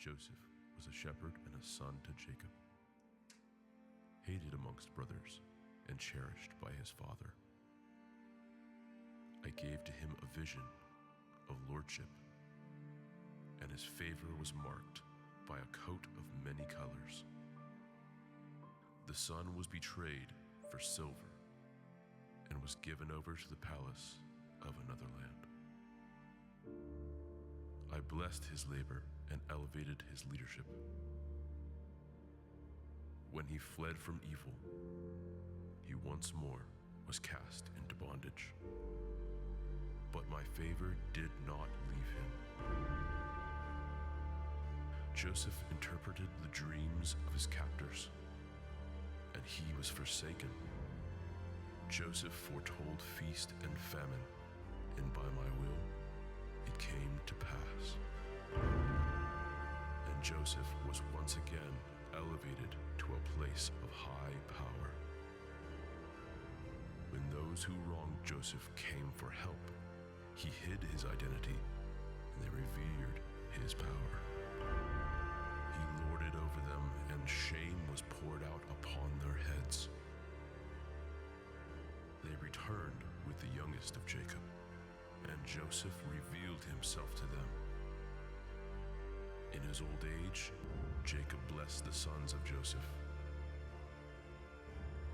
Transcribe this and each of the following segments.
Joseph was a shepherd and a son to Jacob, hated amongst brothers and cherished by his father. I gave to him a vision of lordship, and his favor was marked by a coat of many colors. The son was betrayed for silver and was given over to the palace of another land. I blessed his labor and elevated his leadership. When he fled from evil, he once more was cast into bondage. But my favor did not leave him. Joseph interpreted the dreams of his captors, and he was forsaken. Joseph foretold feast and famine, and by my will it came to pass. And Joseph was once again elevated to a place of high power. When those who wronged Joseph came for help, he hid his identity, and they revered his power. He lorded over them, and shame was poured out upon their heads. They returned with the youngest of Jacob, and Joseph revealed himself to them. In his old age, Jacob blessed the sons of Joseph.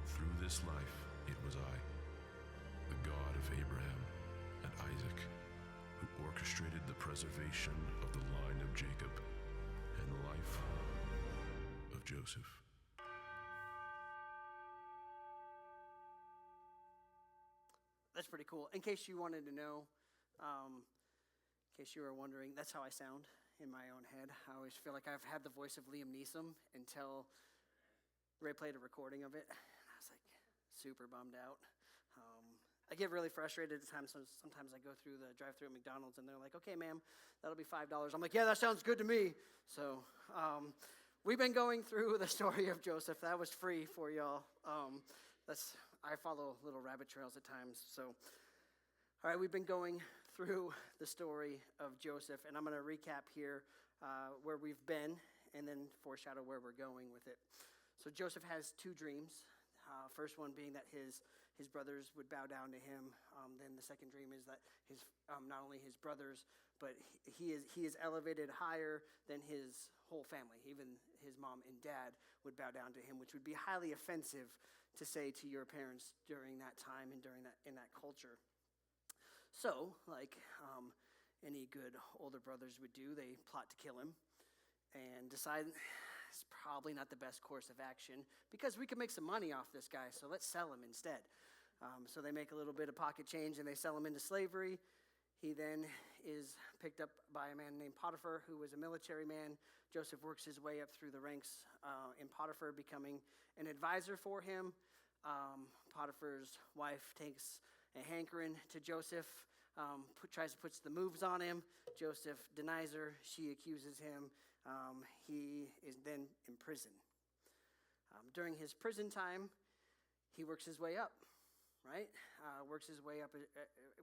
Through this life, it was I, the God of Abraham and Isaac, who orchestrated the preservation of the line of Jacob and the life of Joseph. That's pretty cool. In case you wanted to know, in case you were wondering, that's how I sound in my own head. I always feel like I've had the voice of Liam Neeson until Ray played a recording of it. And I was like super bummed out. I get really frustrated at times. So sometimes I go through the drive-thru at McDonald's and they're like, "Okay, ma'am, that'll be $5." I'm like, "Yeah, that sounds good to me." So we've been going through the story of Joseph. That was free for y'all. I follow little rabbit trails at times. So, all right, we've been going through the story of Joseph, and I'm going to recap here where we've been and then foreshadow where we're going with it. So Joseph has two dreams. First one being that his brothers would bow down to him. Then the second dream is that his not only his brothers, but he is elevated higher than his whole family. Even his mom and dad would bow down to him, which would be highly offensive to say to your parents during that time and in that culture. So, like any good older brothers would do, they plot to kill him and decide it's probably not the best course of action because we can make some money off this guy, so let's sell him instead. So they make a little bit of pocket change and they sell him into slavery. He then is picked up by a man named Potiphar, who was a military man. Joseph works his way up through the ranks in Potiphar, becoming an advisor for him. Potiphar's wife takes a hankering to Joseph, tries to put the moves on him. Joseph denies her. She accuses him. He is then in prison. During his prison time, he works his way up, right? Works his way up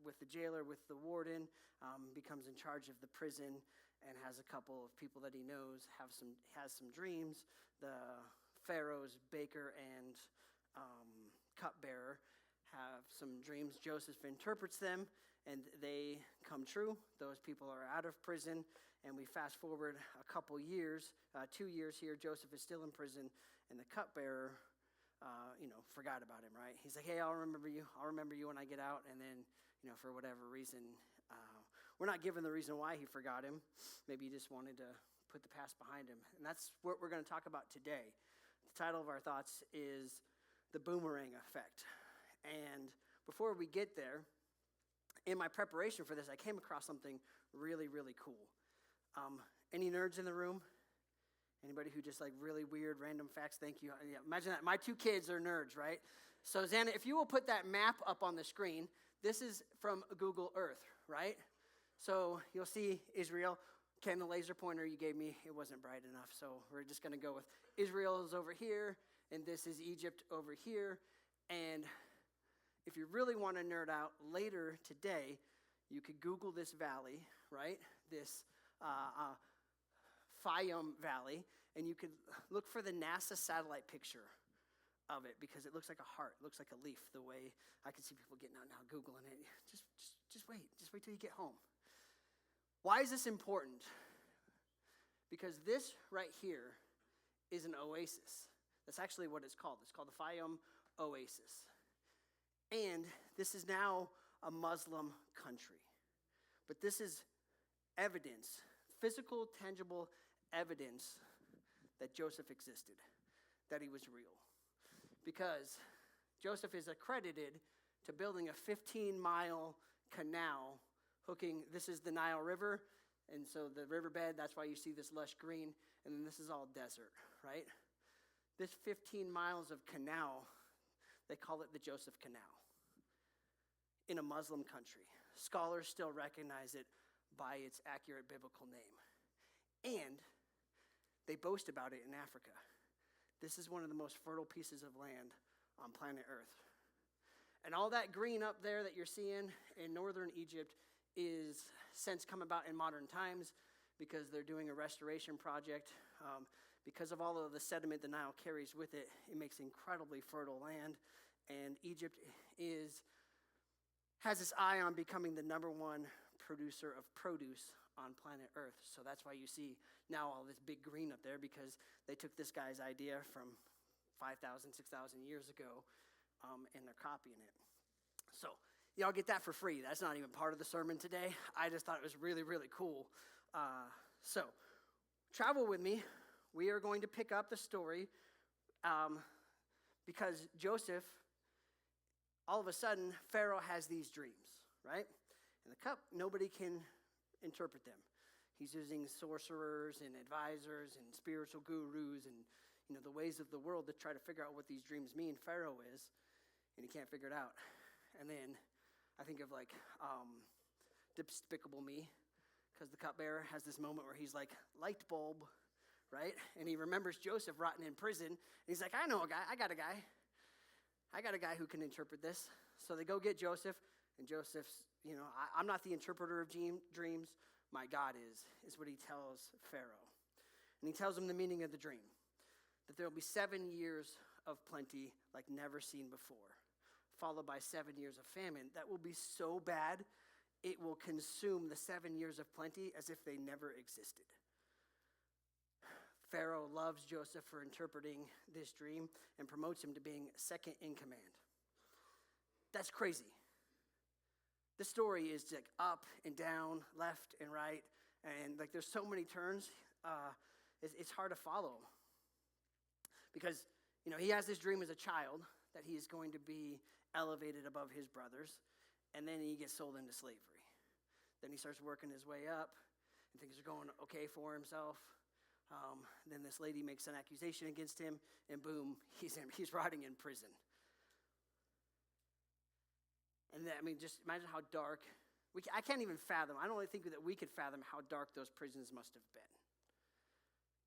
with the jailer, with the warden, becomes in charge of the prison, and has a couple of people that he knows has some dreams. The Pharaoh's baker and cupbearer have some dreams. Joseph interprets them, and they come true. Those people are out of prison, and we fast forward a couple years, 2 years here. Joseph is still in prison, and the cupbearer, forgot about him, right? He's like, "Hey, I'll remember you when I get out." And then, for whatever reason, we're not given the reason why he forgot him. Maybe he just wanted to put the past behind him. And that's what we're going to talk about today. The title of our thoughts is The Boomerang Effect. And before we get there, in my preparation for this, I came across something really, really cool. Any nerds in the room? Anybody who just like really weird random facts? Thank you. Yeah, imagine that. My two kids are nerds, right? So Xana, if you will put that map up on the screen, this is from Google Earth, right? So you'll see Israel. Ken, the laser pointer you gave me, it wasn't bright enough, so we're just going to go with Israel is over here, and this is Egypt over here. And if you really want to nerd out later today, you could Google this valley, right? This Fayum Valley, and you could look for the NASA satellite picture of it because it looks like a heart, looks like a leaf, the way I can see people getting out now Googling it. Just wait till you get home. Why is this important? Because this right here is an oasis. That's actually what it's called. It's called the Fayum Oasis. And this is now a Muslim country. But this is evidence, physical, tangible evidence that Joseph existed, that he was real. Because Joseph is accredited to building a 15-mile canal hooking, this is the Nile River, and so the riverbed, that's why you see this lush green, and then this is all desert, right? This 15 miles of canal, they call it the Joseph Canal in a Muslim country. Scholars still recognize it by its accurate biblical name. And they boast about it in Africa. This is one of the most fertile pieces of land on planet Earth. And all that green up there that you're seeing in northern Egypt is since come about in modern times because they're doing a restoration project. Because of all of the sediment the Nile carries with it, it makes incredibly fertile land. And Egypt has its eye on becoming the number one producer of produce on planet Earth. So that's why you see now all this big green up there, because they took this guy's idea from 5,000, 6,000 years ago, and they're copying it. So y'all get that for free. That's not even part of the sermon today. I just thought it was really, really cool. So travel with me. We are going to pick up the story because Joseph, all of a sudden, Pharaoh has these dreams, right? And the cup, nobody can interpret them. He's using sorcerers and advisors and spiritual gurus and, the ways of the world to try to figure out what these dreams mean. Pharaoh is, and he can't figure it out. And then I think of Despicable Me, because the cupbearer has this moment where he's like, light bulb, right? And he remembers Joseph rotting in prison. And he's like, I know a guy. I got a guy who can interpret this. So they go get Joseph, and Joseph's, I'm not the interpreter of dreams. My God is what he tells Pharaoh. And he tells him the meaning of the dream, that there will be 7 years of plenty like never seen before, followed by 7 years of famine that will be so bad it will consume the 7 years of plenty as if they never existed. Pharaoh loves Joseph for interpreting this dream and promotes him to being second in command. That's crazy. The story is like up and down, left and right, and there's so many turns, it's hard to follow. Because, he has this dream as a child that he is going to be elevated above his brothers, and then he gets sold into slavery. Then he starts working his way up, and things are going okay for himself. Then this lady makes an accusation against him, and boom, he's rotting in prison. And then, just imagine how dark. I can't even fathom. I don't really think that we could fathom how dark those prisons must have been.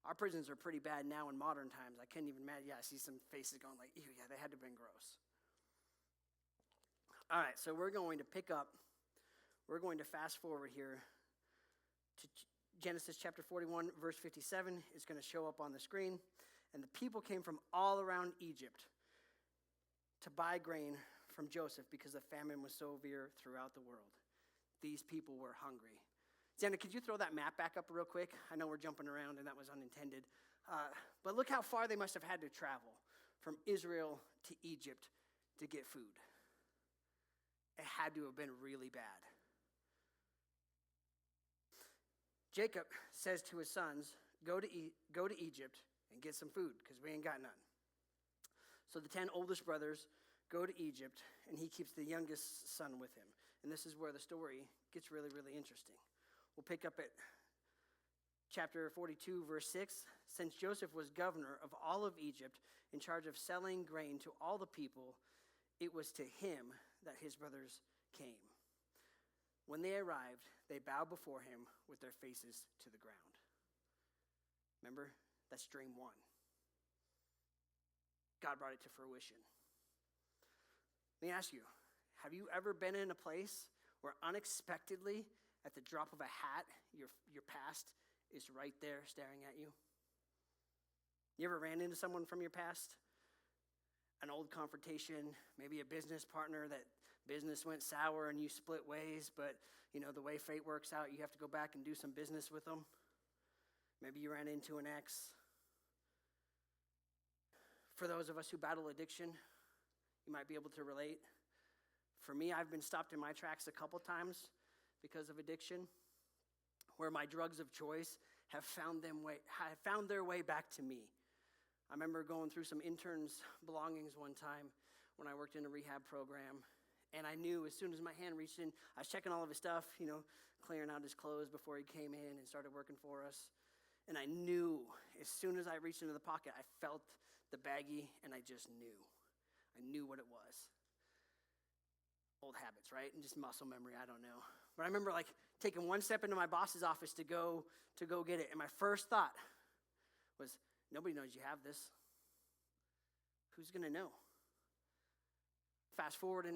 Our prisons are pretty bad now in modern times. I can't even imagine. Yeah, I see some faces going like, ew, yeah, they had to have been gross. All right, so we're going to fast forward here to Genesis chapter 41, verse 57. It's going to show up on the screen. And the people came from all around Egypt to buy grain from Joseph because the famine was severe throughout the world. These people were hungry. Xana, could you throw that map back up real quick? I know we're jumping around and that was unintended. But look how far they must have had to travel from Israel to Egypt to get food. It had to have been really bad. Jacob says to his sons, go to Egypt and get some food because we ain't got none. So the 10 oldest brothers go to Egypt, and he keeps the youngest son with him. And this is where the story gets really, really interesting. We'll pick up at chapter 42, verse 6. Since Joseph was governor of all of Egypt, in charge of selling grain to all the people, it was to him that his brothers came. When they arrived, they bowed before him with their faces to the ground. Remember, that's dream one. God brought it to fruition. Let me ask you, have you ever been in a place where unexpectedly, at the drop of a hat, your past is right there staring at you? You ever ran into someone from your past? An old confrontation, maybe a business partner that business went sour and you split ways, but the way fate works out, you have to go back and do some business with them. Maybe you ran into an ex. For those of us who battle addiction, you might be able to relate. For me, I've been stopped in my tracks a couple times because of addiction, where my drugs of choice have found their way back to me. I remember going through some interns' belongings one time when I worked in a rehab program, and I knew as soon as my hand reached in, I was checking all of his stuff, clearing out his clothes before he came in and started working for us. And I knew as soon as I reached into the pocket, I felt the baggie, and I just knew. I knew what it was. Old habits, right? And just muscle memory, I don't know. But I remember taking one step into my boss's office to go get it. And my first thought was, nobody knows you have this. Who's going to know? Fast forward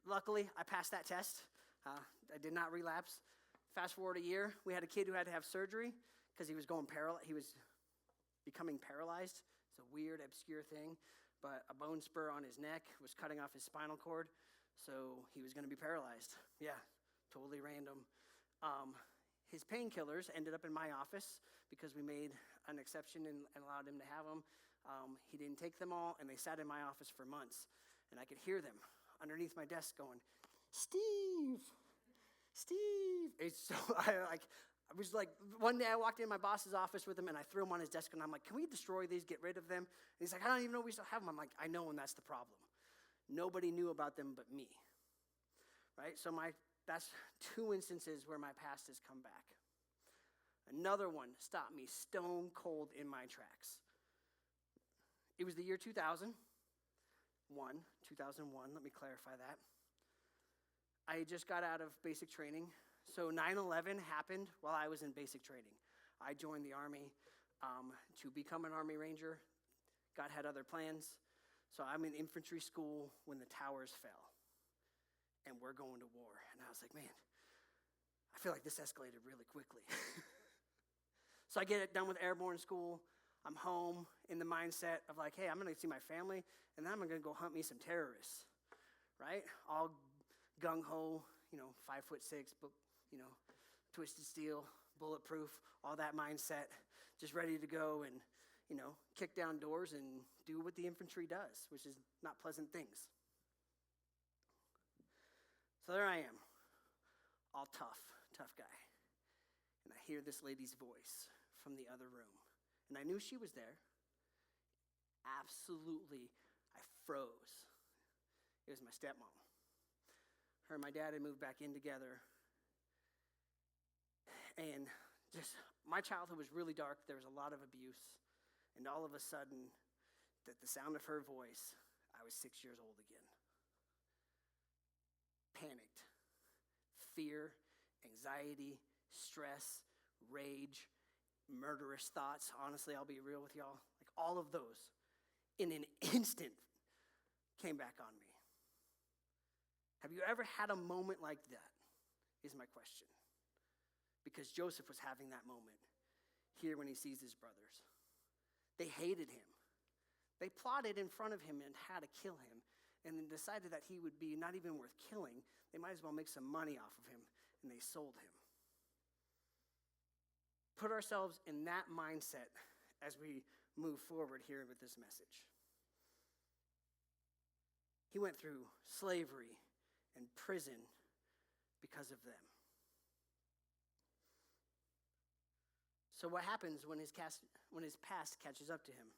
luckily, I passed that test. I did not relapse. Fast forward a year, we had a kid who had to have surgery because he was becoming paralyzed. It's a weird, obscure thing. But a bone spur on his neck was cutting off his spinal cord. So he was going to be paralyzed. Yeah, totally random. His painkillers ended up in my office because we made an exception and allowed him to have them. He didn't take them all, and they sat in my office for months. And I could hear them underneath my desk going, Steve. It's so, one day I walked in my boss's office with him, and I threw them on his desk, and I'm like, can we destroy these, get rid of them? And he's like, I don't even know we still have them. I'm like, I know, and that's the problem. Nobody knew about them but me, right? So that's two instances where my past has come back. Another one stopped me stone cold in my tracks. It was the year 2001. Let me clarify that. I just got out of basic training. So 9/11 happened while I was in basic training. I joined the Army to become an Army Ranger. God had other plans. So I'm in infantry school when the towers fell, and we're going to war. And I was like, man, I feel like this escalated really quickly. So I get it done with airborne school. I'm home in the mindset of hey, I'm going to see my family, and then I'm going to go hunt me some terrorists, right? All gung-ho, 5'6", but, twisted steel, bulletproof, all that mindset, just ready to go and kick down doors and do what the infantry does, which is not pleasant things. So there I am, all tough guy. And I hear this lady's voice from the other room. And I knew she was there. Absolutely, I froze. It was my stepmom. Her and my dad had moved back in together. And just, my childhood was really dark. There was a lot of abuse. And all of a sudden, at the sound of her voice, I was 6 years old again. Panicked. Fear, anxiety, stress, rage, murderous thoughts. Honestly, I'll be real with y'all. All of those, in an instant, came back on me. Have you ever had a moment like that, is my question. Because Joseph was having that moment here when he sees his brothers. They hated him. They plotted in front of him and how to kill him, and then decided that he would be not even worth killing. They might as well make some money off of him, and they sold him. Put ourselves in that mindset as we move forward here with this message. He went through slavery and prison because of them. So what happens when his past catches up to him?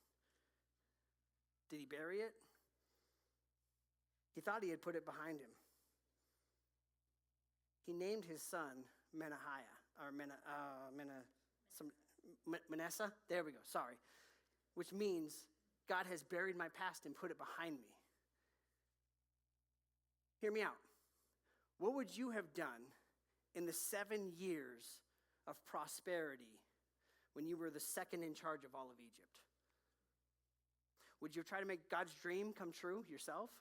Did he bury it? He thought he had put it behind him. He named his son Manasseh. There we go. Sorry, which means God has buried my past and put it behind me. Hear me out. What would you have done in the 7 years of prosperity when you were the second in charge of all of Egypt? Would you try to make God's dream come true yourself?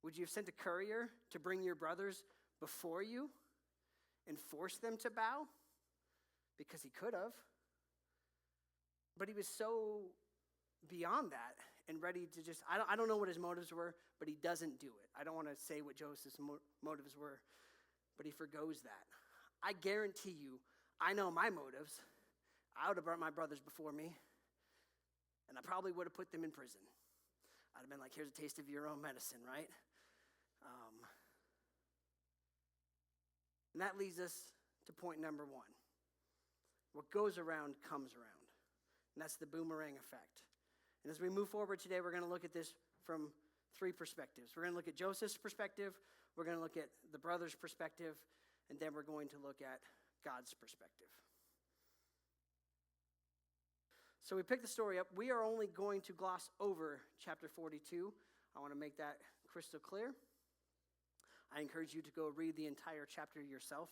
Would you have sent a courier to bring your brothers before you and force them to bow? because he could have. But he was so beyond that and ready to just, I don't know what his motives were, but he doesn't do it. I don't want to say what Joseph's motives were, but he forgoes that. I guarantee you, I know my motives. I would have brought my brothers before me, and I probably would have put them in prison. I'd have been like, here's a taste of your own medicine, right? And that leads us to point number one. What goes around comes around. And that's the boomerang effect. And as we move forward today, we're going to look at this from three perspectives. We're going to look at Joseph's perspective, we're going to look at the brother's perspective, and then we're going to look at God's perspective. So we picked the story up. We are only going to gloss over chapter 42. I want to make that crystal clear. I encourage you to go read the entire chapter yourself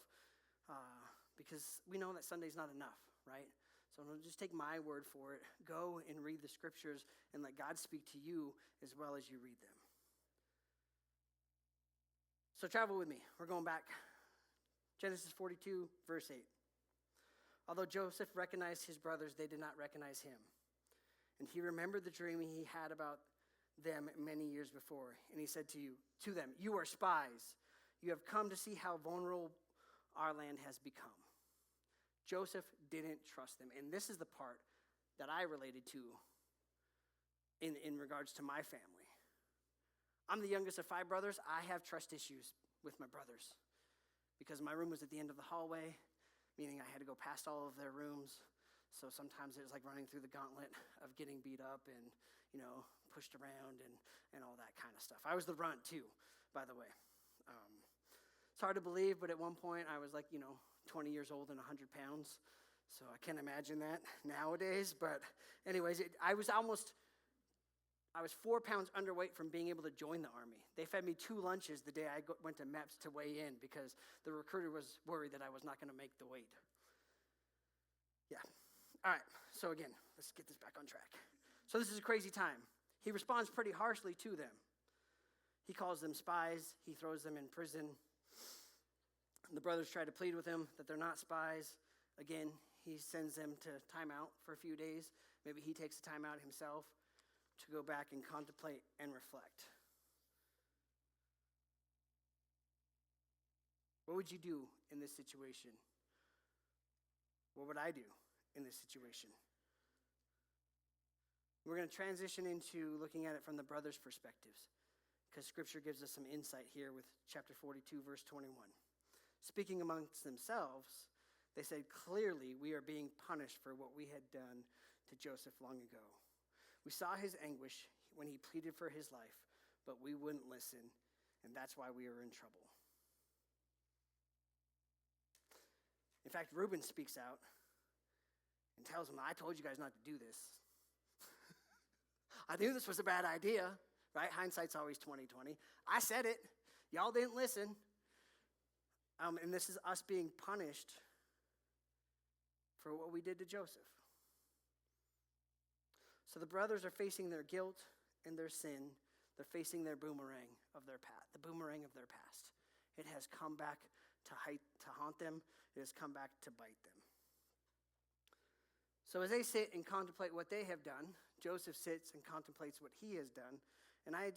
because we know that Sunday's not enough, right? So don't just take my word for it. Go and read the scriptures and let God speak to you as well as you read them. So travel with me. We're going back. Genesis 42, verse 8. Although Joseph recognized his brothers, they did not recognize him. And he remembered the dream he had about them many years before. And he said to them, you are spies. You have come to see how vulnerable our land has become. Joseph didn't trust them. And this is the part that I related to in regards to my family. I'm the youngest of 5 brothers. I have trust issues with my brothers because my room was at the end of the hallway, meaning I had to go past all of their rooms. So sometimes it was like running through the gauntlet of getting beat up and, pushed around and all that kind of stuff. I was the runt too, by the way. It's hard to believe, but at one point I was like, 20 years old and 100 pounds. So I can't imagine that nowadays. But anyways, I was 4 pounds underweight from being able to join the Army. They fed me 2 lunches the day I went to MEPS to weigh in because the recruiter was worried that I was not going to make the weight. Yeah. All right. So again, let's get this back on track. So this is a crazy time. He responds pretty harshly to them. He calls them spies. He throws them in prison. The brothers try to plead with him that they're not spies. Again, he sends them to timeout for a few days. Maybe he takes the time out himself to go back and contemplate and reflect. What would you do in this situation? What would I do in this situation? We're going to transition into looking at it from the brothers' perspectives because Scripture gives us some insight here with chapter 42, verse 21. Speaking amongst themselves, they said, clearly we are being punished for what we had done to Joseph long ago. We saw his anguish when he pleaded for his life, but we wouldn't listen, and that's why we are in trouble. In fact, Reuben speaks out and tells them, I told you guys not to do this. I knew this was a bad idea, right? Hindsight's always 20/20. I said it. Y'all didn't listen. And this is us being punished for what we did to Joseph. So the brothers are facing their guilt and their sin. They're facing their boomerang of their past, the boomerang of their past. It has come back to haunt them. It has come back to bite them. So as they sit and contemplate what they have done, Joseph sits and contemplates what he has done. And I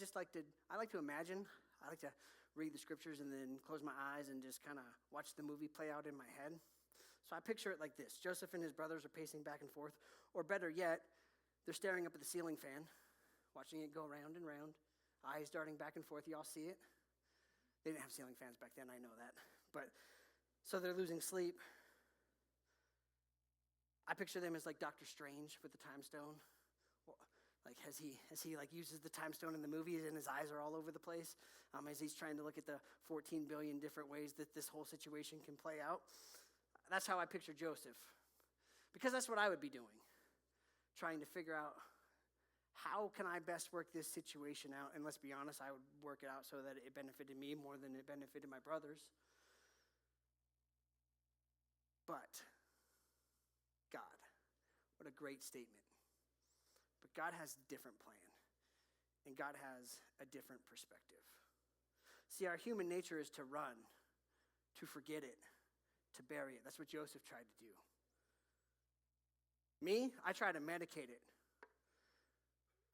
like to imagine, I like to read the scriptures and then close my eyes and just kind of watch the movie play out in my head. So I picture it like this. Joseph and his brothers are pacing back and forth. Or better yet, they're staring up at the ceiling fan, watching it go round and round, eyes darting back and forth. Y'all see it? They didn't have ceiling fans back then, I know that. But so they're losing sleep. I picture them as like Dr. Strange with the time stone. Like as he uses the time stone in the movies and his eyes are all over the place as he's trying to look at the 14 billion different ways that this whole situation can play out. That's how I picture Joseph. Because that's what I would be doing. Trying to figure out how can I best work this situation out. And let's be honest, I would work it out so that it benefited me more than it benefited my brothers. But God, what a great statement. But God has a different plan, and God has a different perspective. See, our human nature is to run, to forget it, to bury it. That's what Joseph tried to do. Me, I try to medicate it.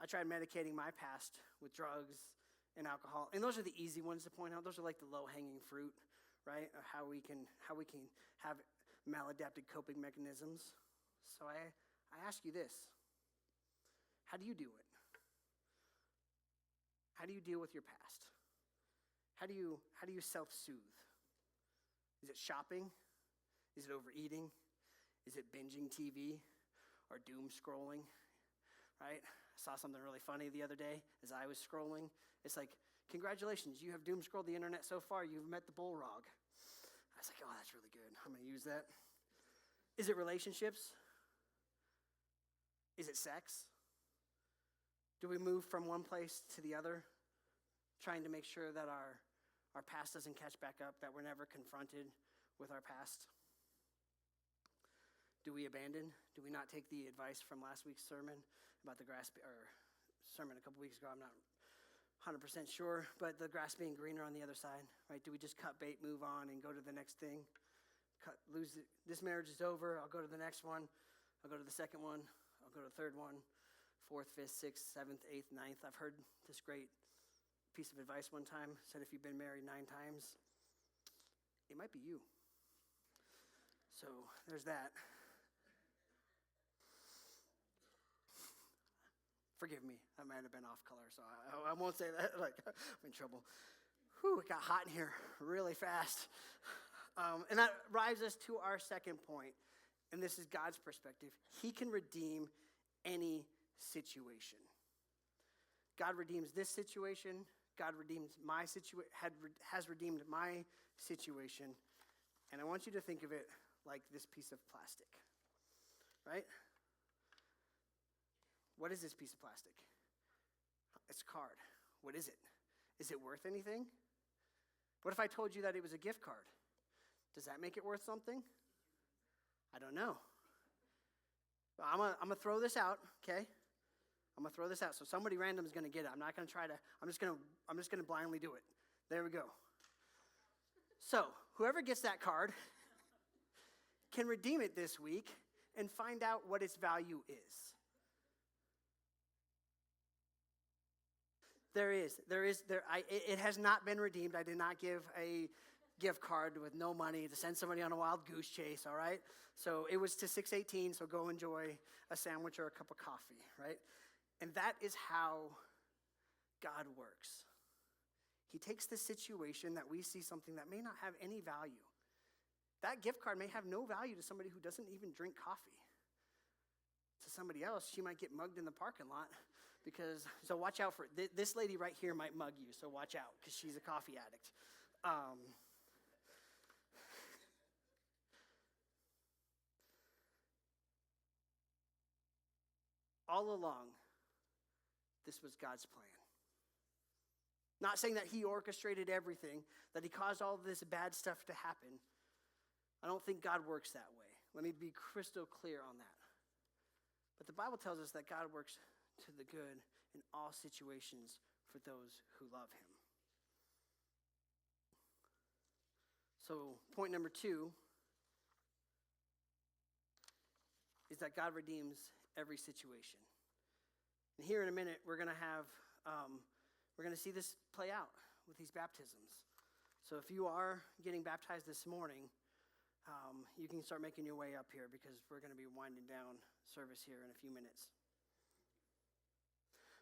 I tried medicating my past with drugs and alcohol. And those are the easy ones to point out. Those are like the low-hanging fruit, right? Of how we can have maladaptive coping mechanisms. So I ask you this. How do you do it? How do you deal with your past? How do you self-soothe? Is it shopping? Is it overeating? Is it binging TV or doom scrolling? Right? I saw something really funny the other day as I was scrolling. It's like, congratulations, you have doom scrolled the internet so far, you've met the bullrog. I was like, oh, that's really good. I'm going to use that. Is it relationships? Is it sex? Do we move from one place to the other, trying to make sure that our past doesn't catch back up, that we're never confronted with our past? Do we abandon? Do we not take the advice from last week's sermon about the grass, or sermon a couple weeks ago? I'm not 100% sure, but the grass being greener on the other side, right? Do we just cut bait, move on, and go to the next thing? This marriage is over. I'll go to the next one. I'll go to the second one. I'll go to the third one, fourth, fifth, sixth, seventh, eighth, ninth. I've heard this great piece of advice one time. Said if you've been married 9 times, it might be you. So there's that. Forgive me, I might have been off color, so I won't say that. Like, I'm in trouble. Whew, it got hot in here really fast. And that drives us to our second point, and this is God's perspective. He can redeem any situation. God redeems this situation. God redeems my has redeemed my situation, and I want you to think of it like this piece of plastic, right? What is this piece of plastic? It's a card. What is it? Is it worth anything? What if I told you that it was a gift card? Does that make it worth something? I don't know. I'm gonna throw this out, okay? I'm gonna throw this out. So somebody random is gonna get it. I'm not gonna try to. I'm just gonna blindly do it. There we go. So whoever gets that card can redeem it this week and find out what its value is. It has not been redeemed. I did not give a gift card with no money to send somebody on a wild goose chase, all right? So it was to 618, so go enjoy a sandwich or a cup of coffee, right? And that is how God works. He takes the situation that we see something that may not have any value. That gift card may have no value to somebody who doesn't even drink coffee. To somebody else, she might get mugged in the parking lot. So watch out for it. This lady right here might mug you, so watch out, because she's a coffee addict. All along, this was God's plan. Not saying that he orchestrated everything, that he caused all of this bad stuff to happen. I don't think God works that way. Let me be crystal clear on that. But the Bible tells us that God works to the good in all situations for those who love him. So point number 2 is that God redeems every situation. And here in a minute, we're going to see this play out with these baptisms. So if you are getting baptized this morning, you can start making your way up here, because we're going to be winding down service here in a few minutes.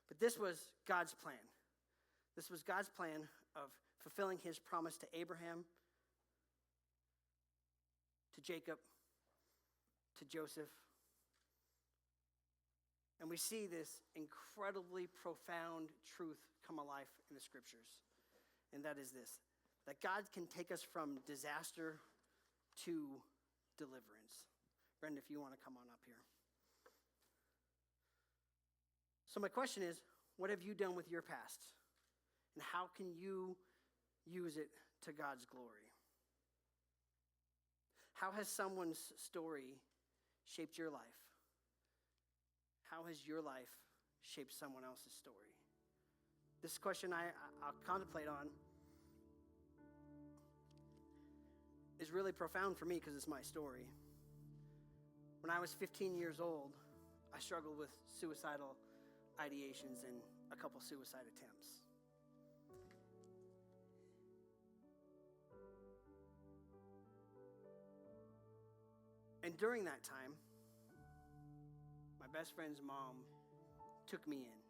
But this was God's plan. This was God's plan of fulfilling his promise to Abraham, to Jacob, to Joseph. And we see this incredibly profound truth come alive in the scriptures. And that is this, that God can take us from disaster to deliverance. Brenda, if you want to come on up here. So my question is, what have you done with your past? And how can you use it to God's glory? How has someone's story shaped your life? How has your life shaped someone else's story? This question I'll contemplate on is really profound for me, because it's my story. When I was 15 years old, I struggled with suicidal ideations and a couple suicide attempts. And during that time, my best friend's mom took me in.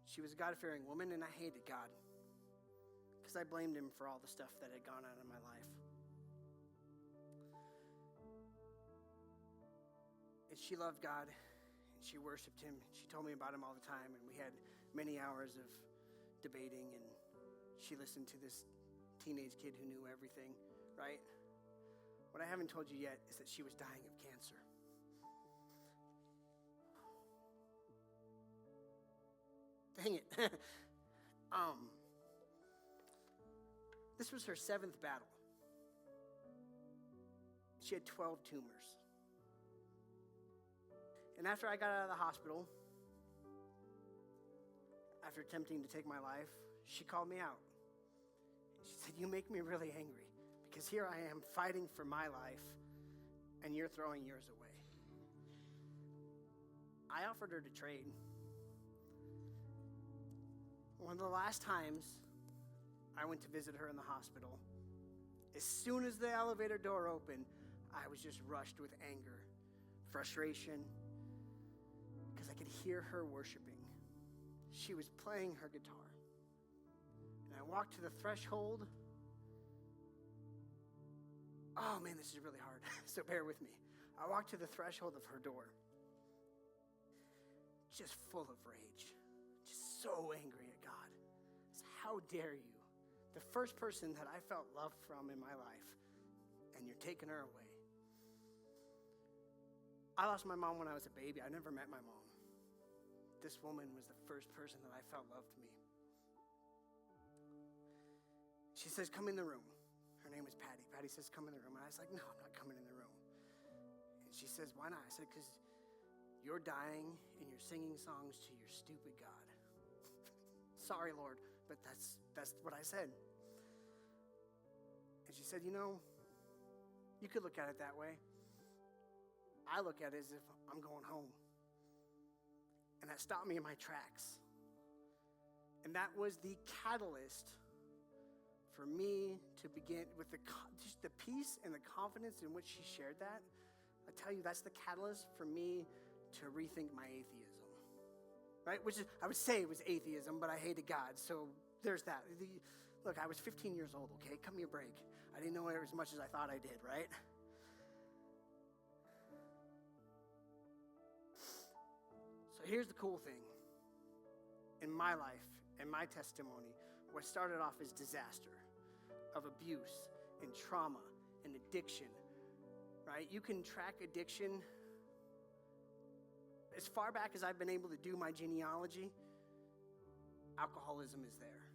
She was a God-fearing woman, and I hated God because I blamed him for all the stuff that had gone on in my life. And she loved God, and she worshiped him. She told me about him all the time, and we had many hours of debating, and she listened to this teenage kid who knew everything, right? What I haven't told you yet is that she was dying of cancer. Dang it. This was her 7th battle. She had 12 tumors. And after I got out of the hospital, after attempting to take my life, she called me out. She said, "You make me really angry because here I am fighting for my life and you're throwing yours away." I offered her to trade. One of the last times I went to visit her in the hospital, as soon as the elevator door opened, I was just rushed with anger, frustration, because I could hear her worshiping. She was playing her guitar. And I walked to the threshold. Oh man, this is really hard, so bear with me. I walked to the threshold of her door, just full of rage, just so angry at God. How dare you? The first person that I felt love from in my life, and you're taking her away. I lost my mom when I was a baby. I never met my mom. This woman was the first person that I felt loved me. She says, "Come in the room." Her name was Patty. Patty says, "Come in the room." And I was like, "No, I'm not coming in the room." And she says, "Why not?" I said, "Because you're dying and you're singing songs to your stupid God." Sorry, Lord, but that's what I said. And she said, "You know, you could look at it that way. I look at it as if I'm going home." And that stopped me in my tracks. And that was the catalyst for me to begin with just the peace and the confidence in which she shared that. I tell you, that's the catalyst for me to rethink my atheism. Right? Which is, I would say it was atheism, but I hated God. So there's that. Look, I was 15 years old, okay? Cut me a break. I didn't know it as much as I thought I did, right? So here's the cool thing. In my life, in my testimony, what started off as disaster of abuse and trauma and addiction, right? You can track addiction as far back as I've been able to do my genealogy. Alcoholism is there.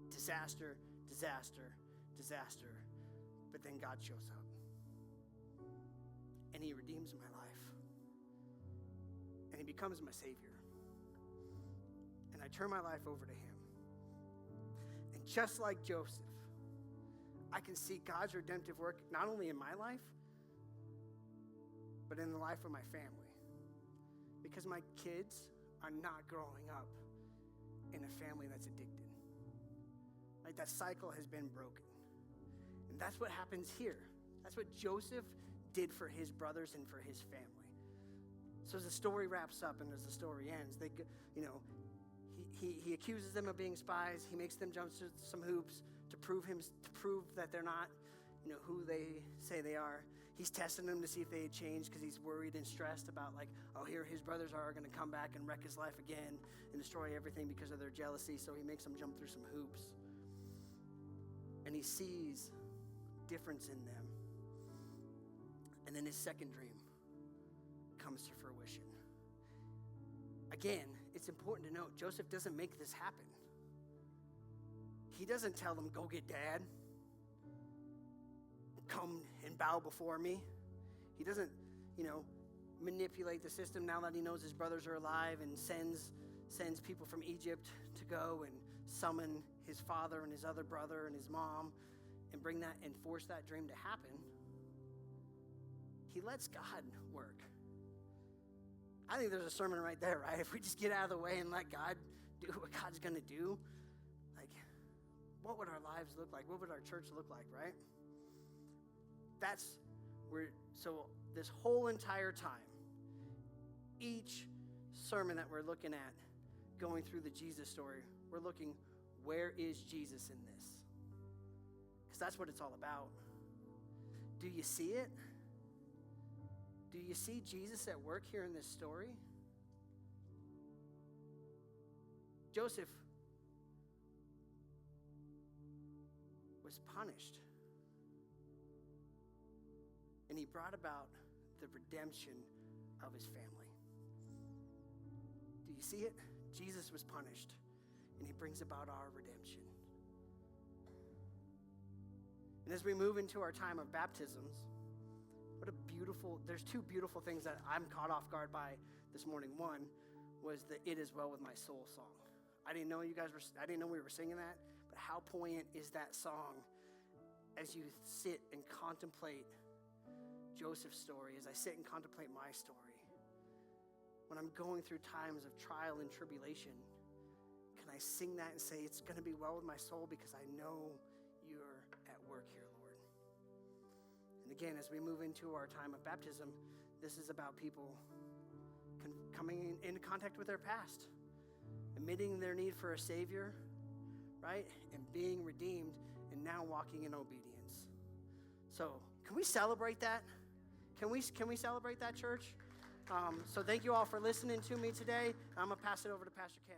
Disaster, disaster, disaster. But then God shows up. And he redeems my life. And he becomes my Savior. And I turn my life over to him. And just like Joseph, I can see God's redemptive work not only in my life, but in the life of my family. Because my kids are not growing up in a family that's addicted. Like, that cycle has been broken. And that's what happens here. That's what Joseph did for his brothers and for his family. So as the story wraps up and as the story ends, he accuses them of being spies. He makes them jump through some hoops to prove that they're not, who they say they are. He's testing them to see if they had changed because he's worried and stressed about, here his brothers are going to come back and wreck his life again and destroy everything because of their jealousy. So he makes them jump through some hoops. And he sees difference in them. And then his second dream comes to fruition. Again, it's important to note, Joseph doesn't make this happen. He doesn't tell them, "Go get dad. Come and bow before me." He doesn't, manipulate the system now that he knows his brothers are alive and sends people from Egypt to go and summon his father and his other brother and his mom and bring that and force that dream to happen, he lets God work. I think there's a sermon right there, right? If we just get out of the way and let God do what God's going to do, like, what would our lives look like? What would our church look like, right? That's where, so this whole entire time, each sermon that we're looking at, going through the Jesus story, we're looking, where is Jesus in this? Because that's what it's all about. Do you see it? Do you see Jesus at work here in this story? Joseph was punished. And he brought about the redemption of his family. Do you see it? Jesus was punished, and he brings about our redemption. And as we move into our time of baptisms, there's two beautiful things that I'm caught off guard by this morning. One was the "It Is Well With My Soul" song. I didn't know we were singing that, but how poignant is that song as you sit and contemplate Joseph's story, as I sit and contemplate my story. When I'm going through times of trial and tribulation, can I sing that and say, it's going to be well with my soul because I know you're at work here, Lord. And again, as we move into our time of baptism, this is about people coming into contact with their past, admitting their need for a Savior, right? And being redeemed and now walking in obedience. So can we celebrate that? Can we celebrate that, church? So thank you all for listening to me today. I'm going to pass it over to Pastor Ken.